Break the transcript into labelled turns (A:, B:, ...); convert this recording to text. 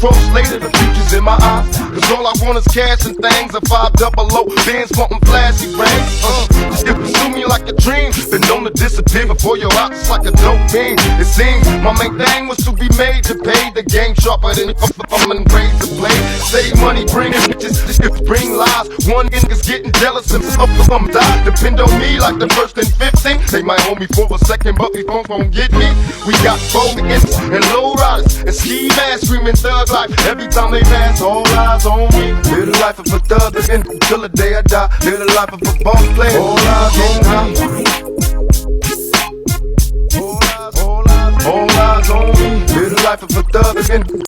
A: cross later, the future's in my eyes. Cause all I want is cash and things. A 500 bands wantin' flashy rings. It pursue me like a dream. Been known to disappear before your eyes, it's like a dope fiend. It seems my main thing was to be made to pay the game sharper than if I'm in grades to play. Save money, bring bitches, bring lies. One nigga's getting jealous and some die. Depend on me like the first and 15. They might hold me for a second, but these phones won't get me. We got bogus and low riders and ski masks screaming thug life. Every time they pass, all eyes on me. Live the life of a thug again till the day I die. Live the life of a boss player. All eyes on me. All eyes on me. Live the life of a thug again.